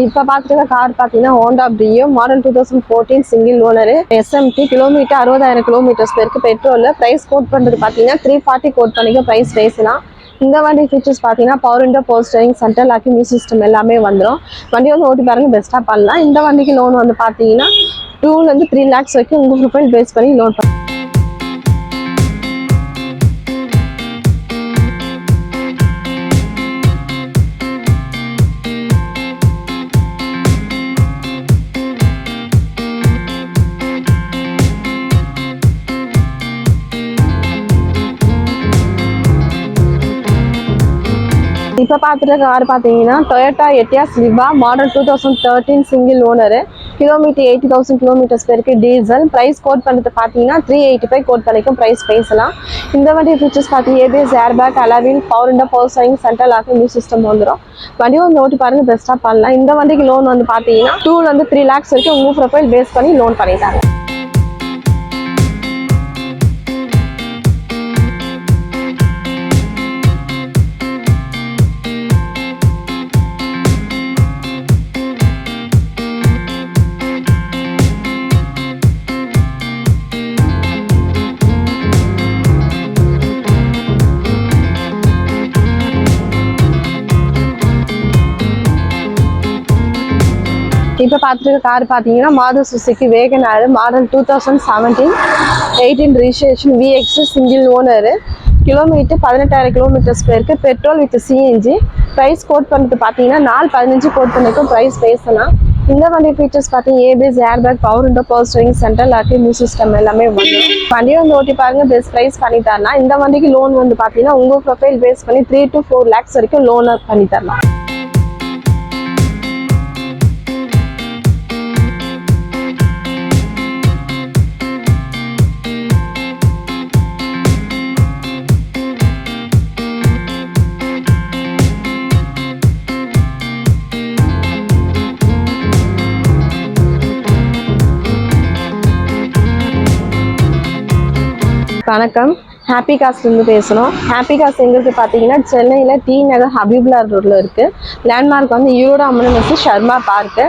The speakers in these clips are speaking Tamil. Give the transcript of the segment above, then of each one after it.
இப்ப பாத்துருக்க கார் பாத்தீங்கன்னா Honda Brio model 2014 single owner SMT kilometre 60,000 kilometres பேருக்கு பெட்ரோல் பிரைஸ் கோட் பண்றது பாத்தீங்கன்னா 340 கோட் பண்ணிக்க பிரைஸ் பேசலாம். இந்த வண்டி ஃபீச்சர்ஸ் பாத்தீங்கன்னா power window, power steering, central locking, music system எல்லாமே வந்துடும். வண்டி வந்து ஓட்டி பாருங்க, பெஸ்டா பண்ணலாம். இந்த வண்டிக்கு லோன் வந்து பாத்தீங்கன்னா 2 ல இருந்து 3 lakhs வரைக்கும் உங்க ப்ரொஃபைல் பேஸ் பண்ணி லோன் பண்ணலாம். இப்போ பார்த்துட்டு கார் பார்த்தீங்கன்னா Toyota Etios Viva model 2013 single owner kilometre 80,000 kilometres பேருக்கு டீசல் பிரைஸ் கோட் பண்ணுறது பார்த்தீங்கன்னா 385 கோட் பண்ணிக்கும் பிரைஸ் பேசலாம். இந்த வண்டி ஃபீச்சர்ஸ் பார்த்தீங்கன்னா ABS, air bag, alloy wheel, power window, power steering, central locking, music system வந்துடும். வண்டி வந்து ஓட்டி பாருங்க, பெஸ்ட்டாக பண்ணலாம். இந்த வண்டிக்கு லோன் வந்து பார்த்தீங்கன்னா 2 ல இருந்து 3 lakhs வரைக்கும் உங்கள் ப்ரொஃபைல் பேஸ் பண்ணி லோன் பண்ணிட்டாங்க. இப்போ பார்த்துட்டு கார் பார்த்தீங்கன்னா Maruti Suzuki Wagon R model 2017 18 registration VX single owner kilometre 18,000 kilometres பேருக்கு petrol with CNG price quote பண்ணுறது பார்த்தீங்கன்னா 415 கோட் பண்ணிக்கும் ப்ரைஸ் பேசலாம். இந்த வண்டி ஃபீச்சர்ஸ் பார்த்தீங்கன்னா ABS, air bag, power window, power steering, central locking, music system எல்லாமே வந்துடும். வண்டியை வந்து ஓட்டி பாருங்க, பெஸ்ட் ப்ரைஸ் பண்ணி தரலாம். இந்த வண்டிக்கு லோன் வந்து பார்த்தீங்கன்னா உங்கள் ப்ரொஃபைல் பேஸ் பண்ணி 3 to 4 lakhs வரைக்கும் லோன் பண்ணி தரலாம். வணக்கம், ஹாப்பி காஸ்ட்லேருந்து பேசணும். ஹாப்பி காஸ்ட் எங்களுக்கு பார்த்தீங்கன்னா சென்னையில் டி நகர் ஹபீப்லார் ரோட்டில் இருக்குது. லேண்ட்மார்க் வந்து ஈரோடு அம்மன் ஷர்மா பார்க்கு.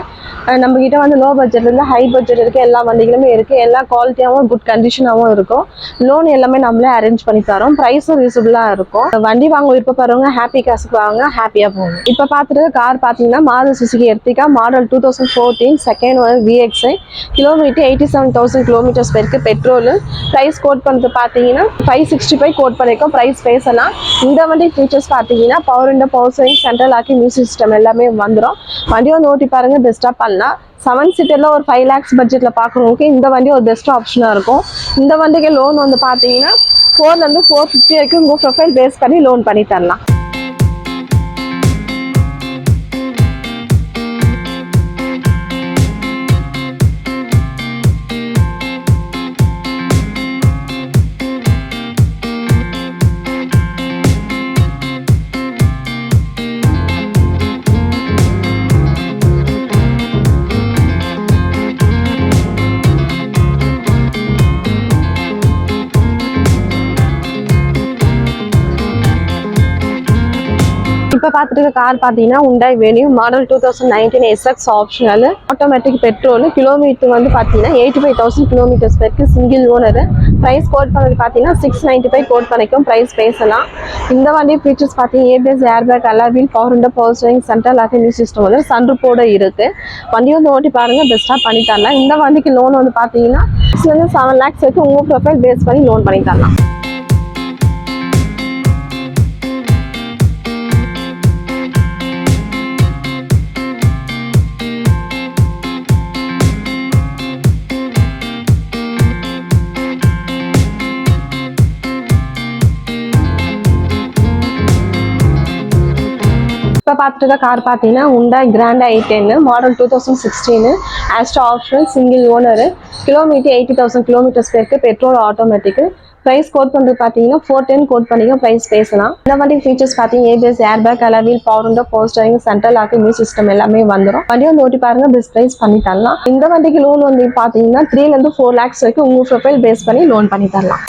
நம்மக்கிட்ட வந்து லோ பட்ஜெட்லேருந்து ஹை பட்ஜெட் இருக்குது, எல்லா வண்டிகளுமே இருக்குது. எல்லா குவாலிட்டியாகவும் குட் கண்டிஷனாகவும் இருக்கும். லோன் எல்லாமே நம்மளே அரேஞ்ச் பண்ணி தரோம். ப்ரைஸும் ரீசனபிளாக இருக்கும். வண்டி வாங்க விருப்பப்படுறவங்க ஹாப்பி காசுக்கு வாங்க, ஹாப்பியாக போகும். இப்போ பார்த்துட்டு கார் பார்த்தீங்கன்னா Maruti Suzuki Ertiga model 2014 second owner VX kilometre 87,000 kilometres பேருக்கு பெட்ரோல் ப்ரைஸ் கோட் பண்ணுறது பார்த்தீங்கன்னா 565 கோட் பண்ணிக்கும் ப்ரைஸ் பேசலாம். இந்த வண்டி ஃபீச்சர்ஸ் பார்த்தீங்கன்னா power window, power steering, central locking, music system எல்லாமே வந்துடும். வண்டி வந்து ஓட்டி பாருங்க, பெஸ்ட்டாக பண்ணலாம். 7 சீட்டரில் ஒரு 5 lakhs பட்ஜெட்டில் பார்க்குறவங்களுக்கு இந்த வண்டி ஒரு பெஸ்ட் ஆப்ஷனாக இருக்கும். இந்த வண்டிக்கு லோன் வந்து பார்த்தீங்கன்னா 4 ல இருந்து 450 வரைக்கும் உங்கள் ப்ரொஃபைல் பேஸ் பண்ணி லோன் பண்ணி தரலாம். இப்போ பார்த்துட்டு கார் பார்த்தீங்கன்னா Hyundai Venue model 2019 SX optional automatic petrol kilometre வந்து பார்த்தீங்கன்னா 85,000 கிலோமீட்டர்ஸ் பேருக்கு சிங்கிள் ஓனர் ப்ரைஸ் கோட் பண்ணது பார்த்தீங்கன்னா 695 கோட் பண்ணிக்கும் ப்ரைஸ் பேசலாம். இந்த வண்டி ஃபீச்சர்ஸ் பார்த்தீங்கன்னா ABS, air bag, alloy wheel, power window, power steering, central locking, music system வந்து சன்ரூஃபோட இருக்குது. வண்டி வந்து ஓட்டி பாருங்க, பெஸ்ட்டாக பண்ணி தரலாம். இந்த வண்டிக்கு லோன் வந்து பார்த்தீங்கன்னா 6 ல இருந்து 7 lakhs வரைக்கும் உங்கள் ப்ரொஃபைல் பேஸ் பண்ணி லோன் பண்ணி தரலாம். இப்போ பார்த்துட்டு கார் பார்த்தீங்கன்னா Hyundai Grand i10 மாடல் 2016 Asta optional single owner kilometre 80,000 kilometres பேருக்கு பெட்ரோல் ஆட்டோமேட்டிக் ப்ரைஸ் கோட் பண்ணுறது பார்த்தீங்கன்னா 410 கோட் பண்ணிக்க ப்ரைஸ் பேசலாம். இந்த வண்டி ஃபீச்சர்ஸ் பார்த்தீங்கன்னா ABS, air bag, alloy wheel, power window, power steering, central locking, music system எல்லாமே வந்துடும். வண்டி வந்து ஓட்டி பாருங்க, பெஸ்ட் ப்ரைஸ் பண்ணி தரலாம். இந்த வண்டிக்கு லோன் வந்து பார்த்தீங்கன்னா 3 ல இருந்து 4 lakhs வரைக்கும் உங்கள் ப்ரொஃபைல் பேஸ் பண்ணி லோன் பண்ணி தரலாம்.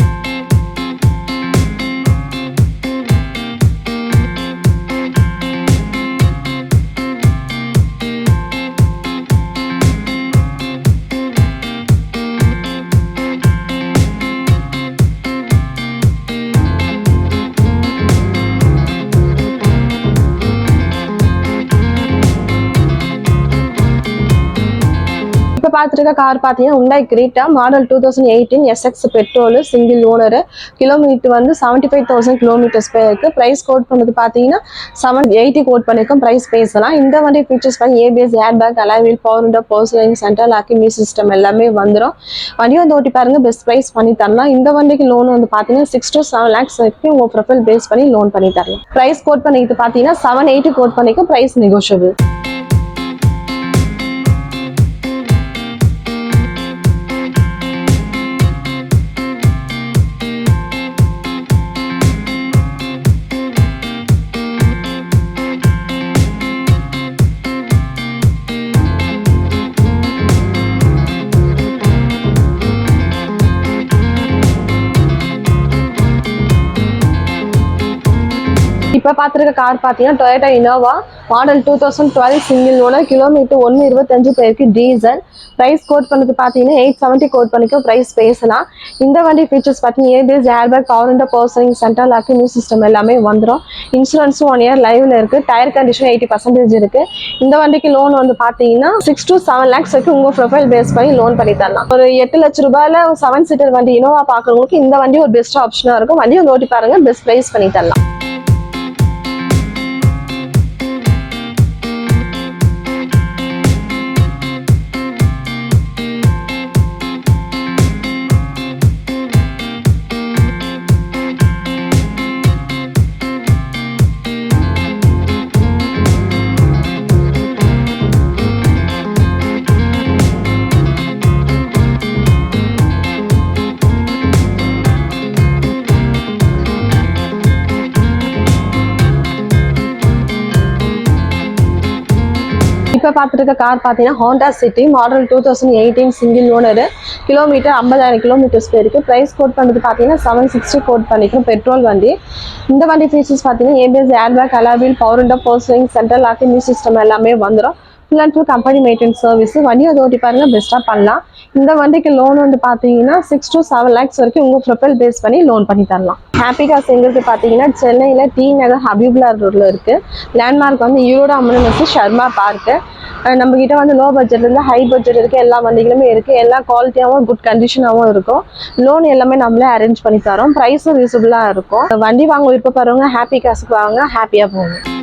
இப்போ பார்த்துருக்க கார் பார்த்தீங்கன்னா Hyundai Creta model 2018 SX petrol single owner. Kilometre வந்து 75,000 கிலோமீட்டர்ஸ் போயிருக்கு. ப்ரைஸ் கோட் பண்ணது பார்த்தீங்கன்னா 780 கோட் பண்ணியிருக்கோம். ப்ரைஸ் பேசலாம். இந்த வண்டி ஃபீச்சர்ஸ் பண்ணி ABS, air bag, alloy wheel, power window, power central locking music system எல்லாமே வந்துடும். வண்டி வந்து ஓட்டி பாருங்க, பெஸ்ட் ப்ரைஸ் பண்ணி தரலாம். இந்த வண்டிக்கு லோன் வந்து பார்த்தீங்கன்னா 6 to 7 lakhs வரைக்கும் உங்கள் ப்ரொஃபைல் பேஸ் பண்ணி லோன் பண்ணி தரலாம். ப்ரைஸ் கோட் பண்ணிட்டு பார்த்தீங்கன்னா 780 கோட் பண்ணிக்கும். Price negotiable. இப்போ பார்த்துருக்க கார் பார்த்தீங்கன்னா Toyota Innova model 2012 single owner. Kilometre 125 போயிருக்கு. டீசல். ப்ரைஸ் கோட் பண்ணது பார்த்தீங்கன்னா 870 கோட் பண்ணிக்கும். ப்ரைஸ் பேசலாம். இந்த வண்டி ஃபீச்சர்ஸ் பார்த்தீங்கன்னா ABS, air bag, power window, power central locking music system எல்லாமே வந்துடும். இன்சூரன்ஸும் 1 year லைவ்ல இருக்கு. டயர் கண்டிஷன் 80% இருக்கு. இந்த வண்டிக்கு லோன் வந்து பார்த்தீங்கன்னா 6 to 7 lakhs வரைக்கும் உங்கள் ப்ரொஃபைல் பேஸ் பண்ணி லோன் பண்ணி தரலாம். ஒரு 8 லட்ச ரூபாயில 7 seater வண்டி இனோவா பார்க்குறவங்களுக்கு இந்த வண்டி ஒரு பெஸ்ட் ஆப்ஷனாக இருக்கும். வண்டி வந்து ஓட்டி பாருங்க, பெஸ்ட் ப்ரைஸ் பண்ணி தரலாம். இப்போ பார்த்துருக்க கார் பார்த்தீங்கன்னா Honda City model 2018 single owner. Kilometre 50,000 kilometres போயிருக்கு. ப்ரைஸ் கோட் பண்ணுறது பார்த்தீங்கன்னா 760 கோட் பண்ணிக்கும். பெட்ரோல் வண்டி. இந்த வண்டி ஃபீச்சர்ஸ் பார்த்தீங்கன்னா ABS, air bag, alloy wheel, power window, power central locking music system எல்லாமே வந்துடும். Full and full company maintenance service. வண்டி வந்து ஓட்டி பாருங்க, பெஸ்ட்டாக பண்ணலாம். இந்த வண்டிக்கு லோன் வந்து பார்த்தீங்கன்னா 6 to 7 lakhs வரைக்கும் உங்கள் ப்ரொஃபைல் பேஸ் பண்ணி லோன் பண்ணி தரலாம். ஹாப்பி கார்ஸ் எங்களுக்கு பார்த்தீங்கன்னா சென்னையில் டி நகர் ஹபீப்லார் ரோட்டில் இருக்குது. லேண்ட்மார்க் வந்து ஈரோடு அம்மன் ஷர்மா பார்க்கு. நம்மக்கிட்ட வந்து லோ பட்ஜெட்லேருந்து ஹை பட்ஜெட் இருக்குது. எல்லா வண்டிகளுமே இருக்குது. எல்லா குவாலிட்டியாகவும் குட் கண்டிஷனாகவும் இருக்கும். லோன் எல்லாமே நம்மளே அரேஞ்ச் பண்ணி தரோம். ப்ரைஸும் ரீசனபிளாக இருக்கும். வண்டி வாங்க விருப்பப்படுறவங்க ஹாப்பி கார்ஸுக்கு வாங்க, ஹாப்பியாக போகும்.